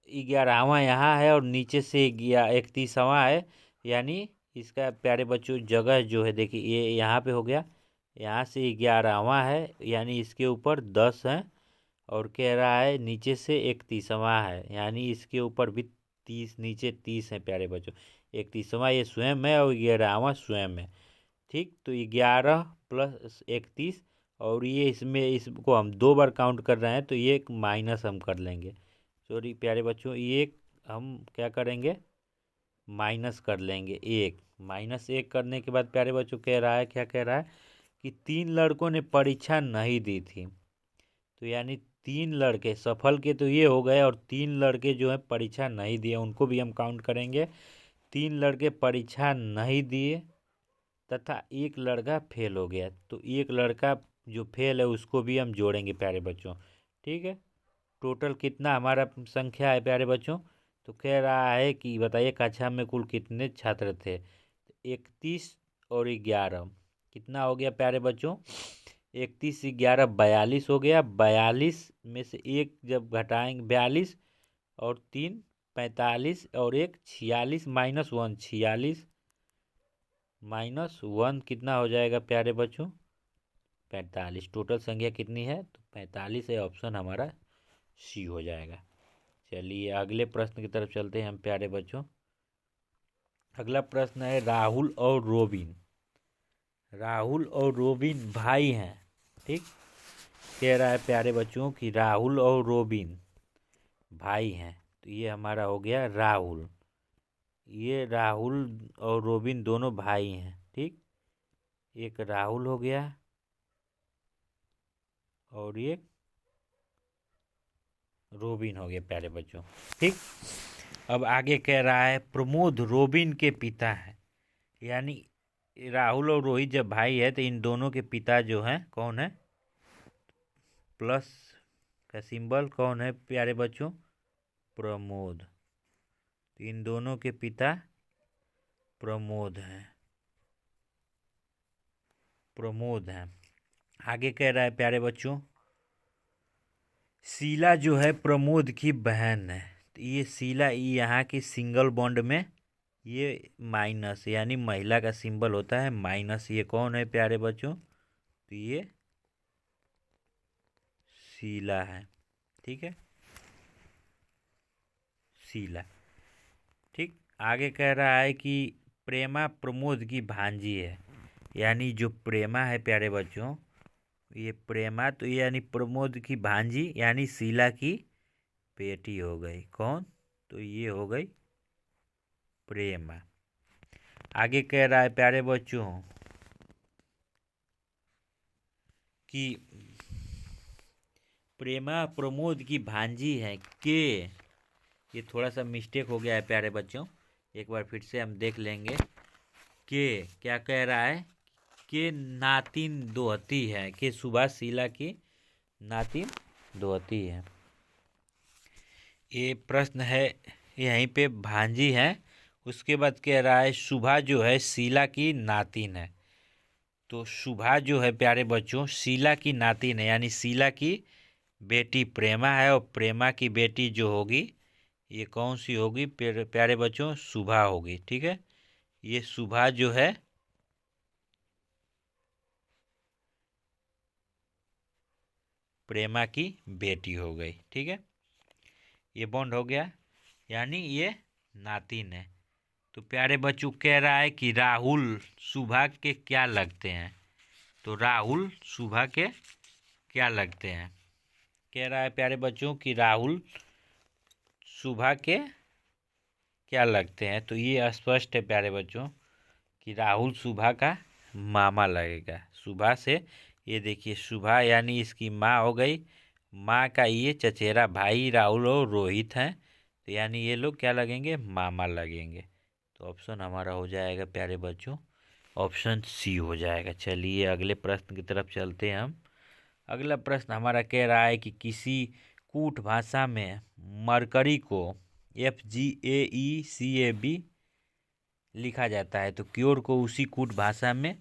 11वां यहाँ है और नीचे से 31वां है, यानी इसका प्यारे बच्चों जगह जो है देखिए, ये यहाँ पे हो गया, यहाँ से 11वां है, यानी इसके ऊपर 10 है, और कह रहा है नीचे से 31वां है, यानी इसके ऊपर भी 30, नीचे 30 है प्यारे बच्चों। 31वां ये स्वयं है और 11वां स्वयं है। ठीक, तो 11 + 31, और ये इसमें इसको हम 2 बार काउंट कर रहे हैं, तो ये एक माइनस हम कर लेंगे। सॉरी प्यारे बच्चों, ये हम क्या करेंगे? माइनस कर लेंगे। -1 करने के बाद प्यारे बच्चों कह रहा है, क्या कह रहा है कि 3 लड़कों ने परीक्षा नहीं दी थी, तो यानी 3 लड़के सफल के तो ये हो गए, और 3 लड़के जो है परीक्षा नहीं दिए, उनको भी हम काउंट करेंगे। 3 लड़के परीक्षा नहीं दिए तथा एक लड़का फेल हो गया, तो एक लड़का जो फेल है उसको भी हम जोड़ेंगे प्यारे बच्चों। ठीक है, टोटल कितना हमारा संख्या है प्यारे बच्चों? तो कह रहा है कि बताइए कक्षा में कुल कितने छात्र थे? 31 और 11 कितना हो गया प्यारे बच्चों? 31 11 42 हो गया। 42 में से एक जब घटाएंगे 42 और 3 45 और 1 46 -1 46 -1 कितना हो जाएगा प्यारे बच्चों? 45। टोटल संख्या कितनी है? तो 45 है, ऑप्शन हमारा सी हो जाएगा। चलिए अगले प्रश्न की तरफ चलते हैं हम प्यारे बच्चों। अगला प्रश्न है राहुल और रोबिन भाई हैं। ठीक, कह रहा है प्यारे बच्चों कि राहुल और रोबिन भाई हैं, तो ये हमारा हो गया राहुल। ये राहुल और रोबिन दोनों भाई हैं। ठीक, एक राहुल हो गया और ये रोबिन हो गया प्यारे बच्चों। ठीक, अब आगे कह रहा है प्रमोद रोबिन के पिता हैं, यानी राहुल और रोहित जब भाई है तो इन दोनों के पिता जो हैं कौन है? प्लस का सिंबल कौन है प्यारे बच्चों? प्रमोद। तो इन दोनों के पिता प्रमोद हैं। आगे कह रहा है प्यारे बच्चों शीला जो है प्रमोद की बहन है, तो ये शीला यहाँ की सिंगल बॉन्ड में ये माइनस, यानी महिला का सिंबल होता है माइनस। ये कौन है प्यारे बच्चों? तो ये शीला है। ठीक है, शीला। ठीक, आगे कह रहा है कि प्रेमा प्रमोद की भांजी है, यानी जो प्रेमा है प्यारे बच्चों, ये प्रेमा तो यानी प्रमोद की भांजी, यानी शीला की बेटी हो गई। कौन? तो ये हो गई प्रेमा। आगे कह रहा है प्यारे बच्चों कि प्रेमा प्रमोद की भांजी है के, ये थोड़ा सा मिस्टेक हो गया है प्यारे बच्चों, एक बार फिर से हम देख लेंगे। के क्या कह रहा है कि नातिन दोहती है, कि सुभाषशीला की नातिन दोहती है। ये प्रश्न है यहीं पे भांजी है। उसके बाद कह रहा है सुभा जो है शीला की नातिन है। तो सुभा जो है प्यारे बच्चों शीला की नातिन है, यानी शीला की बेटी प्रेमा है, और प्रेमा की बेटी जो होगी ये कौन सी होगी प्यारे बच्चों? सुभा होगी। ठीक है, ये सुभा जो है प्रेमा की बेटी हो गई। ठीक है, ये बॉन्ड हो गया, यानी ये नातिन है। तो प्यारे बच्चों कह रहा है कि राहुल सुभा के क्या लगते हैं। तो राहुल सुभा के क्या लगते हैं? कह रहा है प्यारे बच्चों कि राहुल सुभा के क्या लगते हैं। तो ये स्पष्ट है प्यारे बच्चों कि राहुल सुभा का मामा लगेगा। सुभा से ये देखिए सुभा यानी इसकी माँ हो गई, माँ का ये चचेरा भाई राहुल और रोहित हैं, तो यानी ये लोग क्या लगेंगे? मामा लगेंगे। तो ऑप्शन हमारा हो जाएगा प्यारे बच्चों ऑप्शन सी हो जाएगा। चलिए अगले प्रश्न की तरफ चलते हैं हम। अगला प्रश्न हमारा कह रहा है कि किसी कूट भाषा में मरकरी को FGAECAB लिखा जाता है, तो क्योर को उसी कूट भाषा में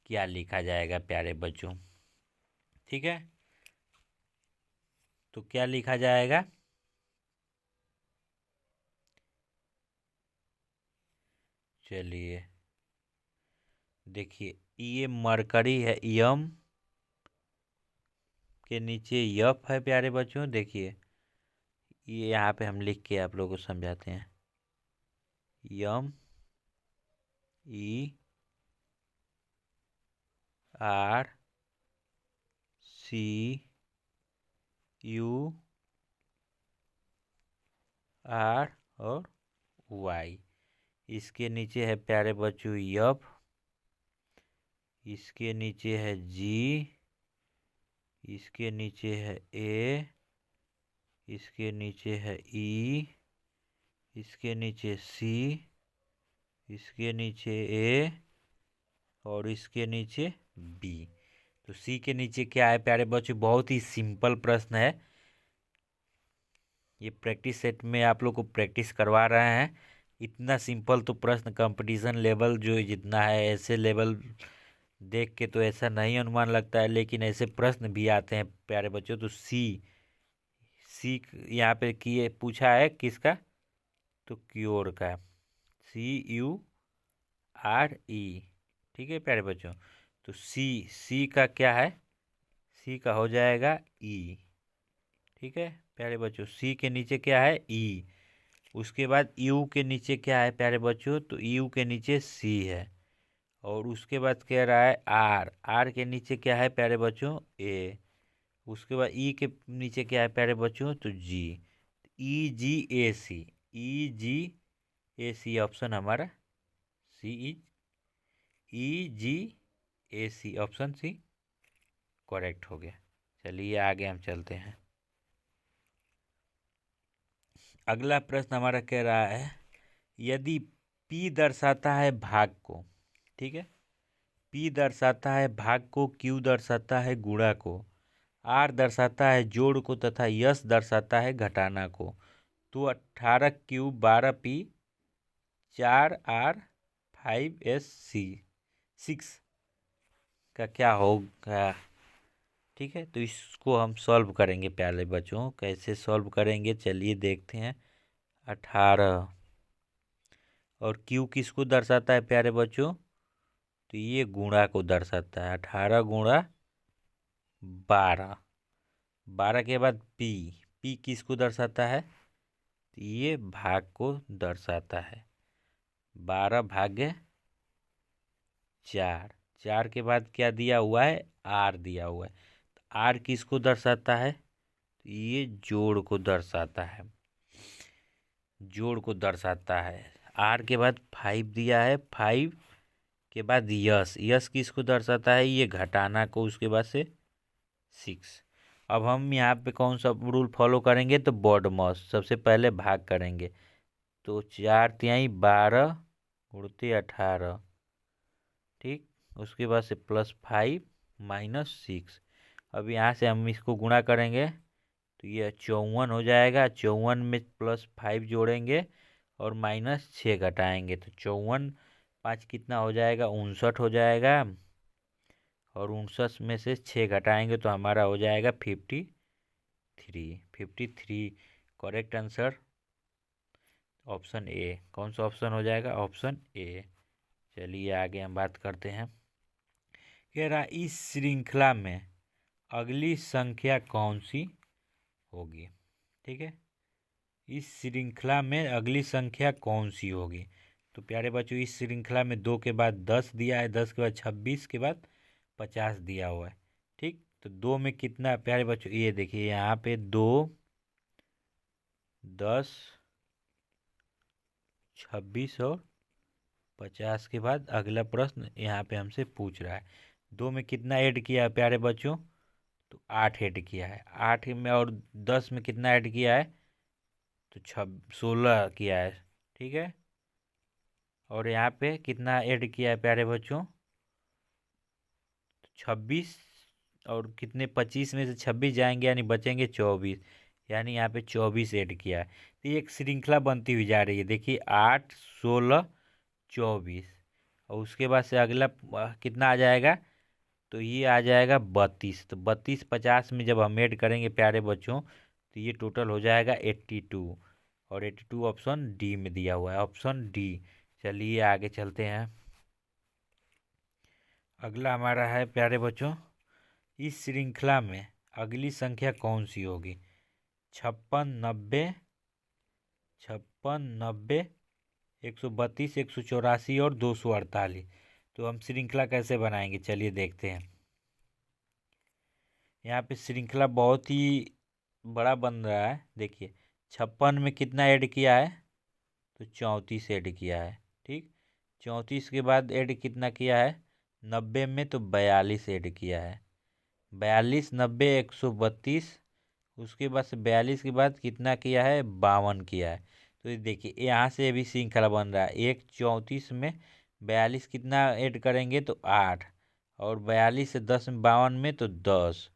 क्या लिखा जाएगा प्यारे बच्चों? ठीक है, तो क्या लिखा जाएगा? चलिए देखिए, ये मरकरी है, यम के नीचे यफ है प्यारे बच्चों। देखिए ये यहाँ पे हम लिख के आप लोगों को समझाते हैं। यम E R C U R और Y, इसके नीचे है प्यारे बच्चों यफ, इसके नीचे है जी, इसके नीचे है ए, इसके नीचे है ई, इसके नीचे सी, इसके नीचे ए और इसके नीचे बी। तो सी के नीचे क्या है प्यारे बच्चों? बहुत ही सिंपल प्रश्न है, ये प्रैक्टिस सेट में आप लोग को प्रैक्टिस करवा रहे हैं। इतना सिंपल तो प्रश्न कंपटीशन लेवल जो जितना है ऐसे लेवल देख के तो ऐसा नहीं अनुमान लगता है, लेकिन ऐसे प्रश्न भी आते हैं प्यारे बच्चों। तो सी सी यहाँ पे किए पूछा है किसका? तो क्योर का, CURE। ठीक है प्यारे बच्चों, तो सी का क्या है? सी का हो जाएगा ई। ठीक है प्यारे बच्चों, सी के नीचे क्या है? ई। उसके बाद यू के नीचे क्या है प्यारे बच्चों? तो यू के नीचे सी है। और उसके बाद कह रहा है आर, आर के नीचे क्या है प्यारे बच्चों? ए। उसके बाद ई के नीचे क्या है प्यारे बच्चों? तो जी। EGAC, EGAC ऑप्शन हमारा EGAC ऑप्शन सी करेक्ट हो गया। चलिए आगे हम चलते हैं। अगला प्रश्न हमारा कह रहा है यदि P दर्शाता है भाग को, ठीक है, P दर्शाता है भाग को, Q दर्शाता है गुणा को, R दर्शाता है जोड़ को तथा S दर्शाता है घटाना को, तो 18Q 12P 4R 5SC 6 का क्या होगा? ठीक है, तो इसको हम सॉल्व करेंगे प्यारे बच्चों। कैसे सॉल्व करेंगे चलिए देखते हैं। 18 और Q किसको दर्शाता है प्यारे बच्चों? तो ये गुणा को दर्शाता है। 18 गुणा 12, 12 के बाद P किसको दर्शाता है? तो ये भाग को दर्शाता है। 12 भाग्य 4, 4 के बाद क्या दिया हुआ है? R दिया हुआ है। तो R किसको दर्शाता है? तो ये जोड़ को दर्शाता है, जोड़ को दर्शाता है। आर के बाद 5 दिया है, 5 के बाद यस, यस किसको दर्शाता है, ये घटाना को, उसके बाद से 6। अब हम यहाँ पे कौन सा रूल फॉलो करेंगे, तो बॉडमॉस, सबसे पहले भाग करेंगे। तो 4×3 = 12 गुणते 18, ठीक। उसके बाद से +5 -6। अब यहाँ से हम इसको गुणा करेंगे तो ये 54 हो जाएगा। 54 में +5 जोड़ेंगे और -6 घटाएंगे तो 54 5 कितना हो जाएगा, 59 हो जाएगा। और 59 में से 6 घटाएंगे तो हमारा हो जाएगा 53। Correct answer option A. कौन सा ऑप्शन हो जाएगा, ऑप्शन ए। चलिए आगे हम बात करते हैं। कह रहा इस श्रृंखला में अगली संख्या कौन सी होगी, ठीक है। इस श्रृंखला में अगली संख्या कौन सी होगी। तो प्यारे बच्चों, इस श्रृंखला में 2 के बाद 10 दिया है, 10 के बाद 26 के बाद 50 दिया हुआ है, ठीक। तो 2 में कितना प्यारे बच्चों, ये देखिए यहाँ पे 2, 10, 26 और 50 के बाद अगला प्रश्न यहाँ पे हमसे पूछ रहा है 2 में कितना ऐड किया है प्यारे बच्चों, तो 8 ऐड किया है। 8 में और 10 में कितना ऐड किया है, तो 16 किया है, ठीक है। और यहाँ पे कितना ऐड किया है प्यारे बच्चों, 26 और कितने 25 में से 26 जाएंगे यानी बचेंगे 24, यानी यहाँ पे 24 ऐड किया है। तो ये एक श्रृंखला बनती हुई जा रही है। देखिए 8, 16, 24 और उसके बाद से अगला कितना आ जाएगा, तो ये आ जाएगा 32। तो 32 50 में जब हम ऐड करेंगे प्यारे बच्चों तो ये टोटल हो जाएगा 82। और 82 ऑप्शन डी में दिया हुआ है, ऑप्शन डी। चलिए आगे चलते हैं। अगला हमारा है प्यारे बच्चों, इस श्रृंखला में अगली संख्या कौन सी होगी। 56, 90, 132, 184 और 248। तो हम श्रृंखला कैसे बनाएंगे, चलिए देखते हैं। यहाँ पे श्रृंखला बहुत ही बड़ा बन रहा है। देखिए 56 में कितना ऐड किया है, तो 34 ऐड किया है, ठीक। 34 के बाद ऐड कितना किया है, 90 में तो 42 ऐड किया है। 42, 90, 132। उसके बाद से 42 के बाद कितना किया है, 52 किया है। तो ये देखिए यहाँ से भी श्रृंखला बन रहा है। 34 में 42 कितना ऐड करेंगे, तो 8। और 42 से 10 में 52 में तो 10।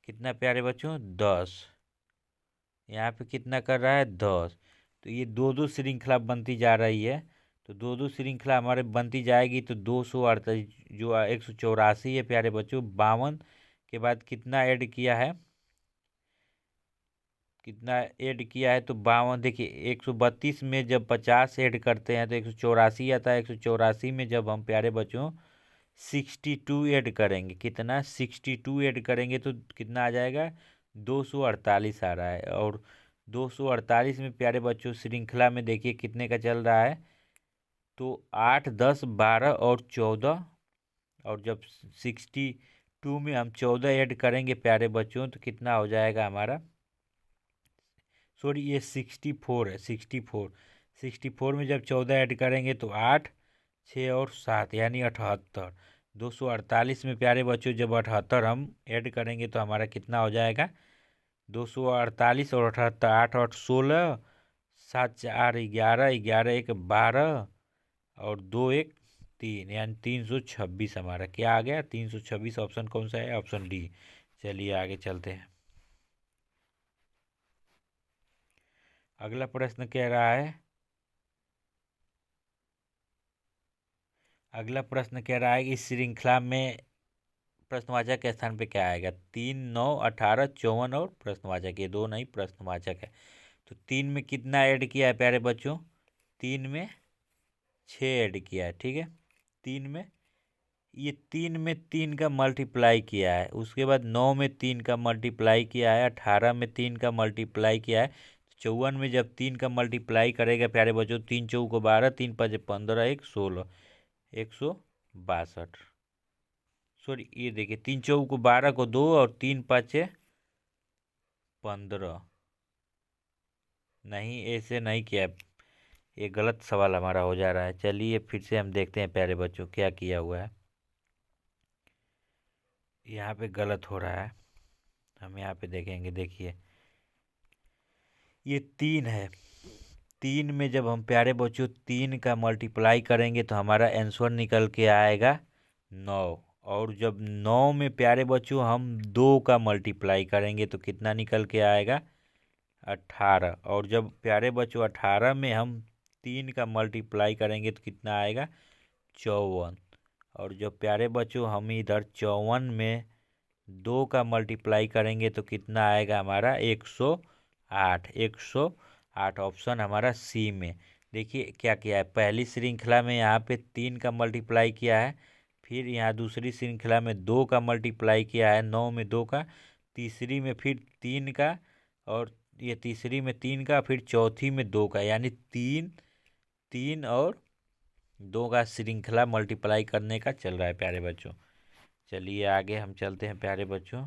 कितना प्यारे बच्चों, 10। यहाँ पे कितना कर रहा है, 10। तो ये दो दो श्रृंखला बनती जा रही है। तो दो दो श्रृंखला हमारे बनती जाएगी तो 248 जो 184 है प्यारे बच्चों। 52 के बाद कितना ऐड किया है, कितना ऐड किया है, तो 52। देखिए 132 में जब 50 ऐड करते हैं तो 184 आता है। 184 में जब हम प्यारे बच्चों 62 ऐड करेंगे, कितना 62 ऐड करेंगे तो कितना आ जाएगा, 248 आ रहा है। और 248 में प्यारे बच्चों श्रृंखला में देखिए कितने का चल रहा है, तो 8, 10, 12 और 14। और जब 62 में हम 14 ऐड करेंगे प्यारे बच्चों तो कितना हो जाएगा हमारा, सॉरी ये 64 है, 64। 64 में जब 14 ऐड करेंगे तो 8, 6 और 7 यानी 78। 248 में प्यारे बच्चों जब 78 हम ऐड करेंगे तो हमारा कितना हो जाएगा, 248 और 78, 8 और 16, 7, 4, 11, 11, 1, 12 और 2, 1, 3 यानी 326 हमारा क्या आ गया, 326। ऑप्शन कौन सा है, ऑप्शन डी। चलिए आगे चलते हैं। अगला प्रश्न कह रहा है, अगला प्रश्न कह रहा है कि इस श्रृंखला में प्रश्नवाचक के स्थान पे क्या आएगा। 3, 9, 18, 54 और प्रश्नवाचक, ये दो नहीं प्रश्नवाचक है। तो 3 में कितना ऐड किया है प्यारे बच्चों, 3 में 6 ऐड किया है, ठीक है। 3 में ये 3 में 3 का मल्टीप्लाई किया है। उसके बाद 9 में 3 का मल्टीप्लाई किया है। 18 में 3 का मल्टीप्लाई किया है। 54 में जब 3 का मल्टीप्लाई करेगा प्यारे बच्चों, 3 चौको 12, 3 5 15, 1 16, 162। सॉरी ये देखिए 3 चौको 12 को 2 और 3 5 15, नहीं ऐसे नहीं किया। ये गलत सवाल हमारा हो जा रहा है। चलिए फिर से हम देखते हैं प्यारे बच्चों क्या किया हुआ है। यहाँ पे गलत हो रहा है। हम यहाँ पे देखेंगे, देखिए ये 3 है। 3 में जब हम प्यारे बच्चों 3 का मल्टीप्लाई करेंगे तो हमारा आंसर निकल के आएगा 9। और जब 9 में प्यारे बच्चों हम 2 का मल्टीप्लाई करेंगे तो कितना निकल के आएगा 18। और जब प्यारे बच्चों 18 में हम 3 का मल्टीप्लाई करेंगे तो कितना आएगा 54। और जब प्यारे बच्चों हम इधर 54 में 2 का मल्टीप्लाई करेंगे तो कितना आएगा हमारा 108। 108 ऑप्शन हमारा सी में। देखिए क्या किया है, पहली श्रृंखला में यहाँ पे 3 का मल्टीप्लाई किया है, फिर यहाँ दूसरी श्रृंखला में 2 का मल्टीप्लाई किया है, 9 में 2 का, तीसरी में फिर 3 का, और ये तीसरी में 3 का, फिर चौथी में 2 का, यानी 3 3 और 2 का श्रृंखला मल्टीप्लाई करने का चल रहा है प्यारे बच्चों। चलिए आगे हम चलते हैं प्यारे बच्चों।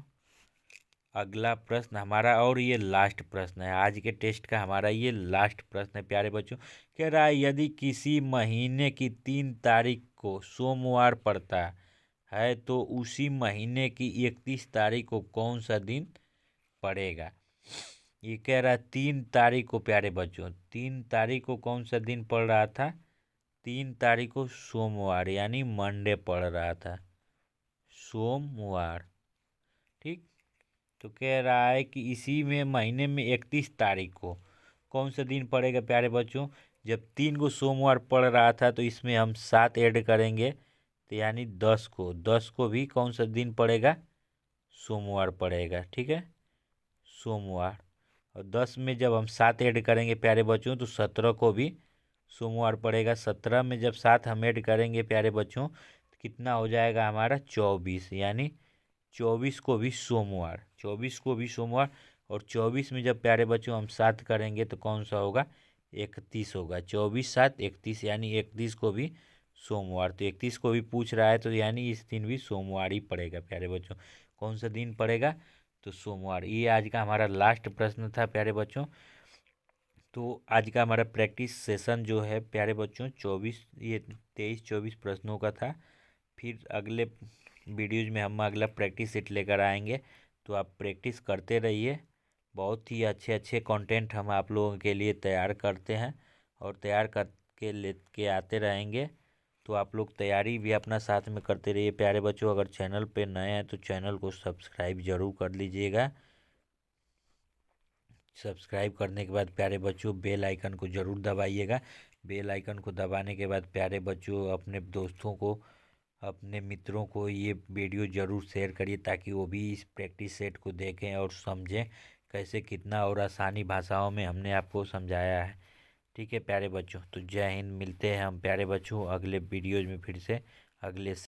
अगला प्रश्न हमारा, और ये लास्ट प्रश्न है आज के टेस्ट का, हमारा ये लास्ट प्रश्न है प्यारे बच्चों। कह रहा है यदि किसी महीने की 3 तारीख को सोमवार पड़ता है तो उसी महीने की 31 तारीख को कौन सा दिन पड़ेगा। ये कह रहा है 3 तारीख को प्यारे बच्चों, 3 तारीख को कौन सा दिन पड़ रहा था, 3 तारीख को सोमवार यानी मंडे पड़ रहा था, सोमवार। ठीक, तो कह रहा है कि इसी में महीने में 31 तारीख को कौन सा दिन पड़ेगा प्यारे बच्चों। जब 3 को सोमवार पड़ रहा था तो इसमें हम 7 ऐड करेंगे तो यानी 10 को भी कौन सा दिन पड़ेगा, सोमवार पड़ेगा। ठीक है, सोमवार। और 10 में जब हम 7 ऐड करेंगे प्यारे बच्चों तो 17 को भी सोमवार पड़ेगा। 17 में जब 7 हम ऐड करेंगे प्यारे बच्चों तो कितना हो जाएगा हमारा 24, यानी 24 को भी सोमवार, 24 को भी सोमवार। और 24 में जब प्यारे बच्चों हम 7 करेंगे तो कौन सा होगा, 31 होगा। 24 7 31 यानी 31 को भी सोमवार। तो 31 को भी पूछ रहा है तो यानी इस दिन भी सोमवार ही पड़ेगा प्यारे बच्चों। कौन सा दिन पड़ेगा, तो सोमवार। ये आज का हमारा लास्ट प्रश्न था प्यारे बच्चों। तो आज का हमारा प्रैक्टिस सेशन जो है प्यारे बच्चों 23-24 प्रश्नों का था। फिर अगले वीडियोज में हम अगला प्रैक्टिस सेट लेकर आएंगे, तो आप प्रैक्टिस करते रहिए। बहुत ही अच्छे अच्छे कंटेंट हम आप लोगों के लिए तैयार करते हैं और तैयार करके लेके आते रहेंगे। तो आप लोग तैयारी भी अपना साथ में करते रहिए प्यारे बच्चों। अगर चैनल पे नए हैं तो चैनल को सब्सक्राइब जरूर कर लीजिएगा। सब्सक्राइब करने के बाद प्यारे बच्चों बेल आइकन को ज़रूर दबाइएगा। बेल आइकन को दबाने के बाद प्यारे बच्चों अपने दोस्तों को, अपने मित्रों को ये वीडियो ज़रूर शेयर करिए ताकि वो भी इस प्रैक्टिस सेट को देखें और समझें कैसे कितना और आसानी भाषाओं में हमने आपको समझाया है। ठीक है प्यारे बच्चों, तो जय हिंद। मिलते हैं हम प्यारे बच्चों अगले वीडियोज में फिर से अगले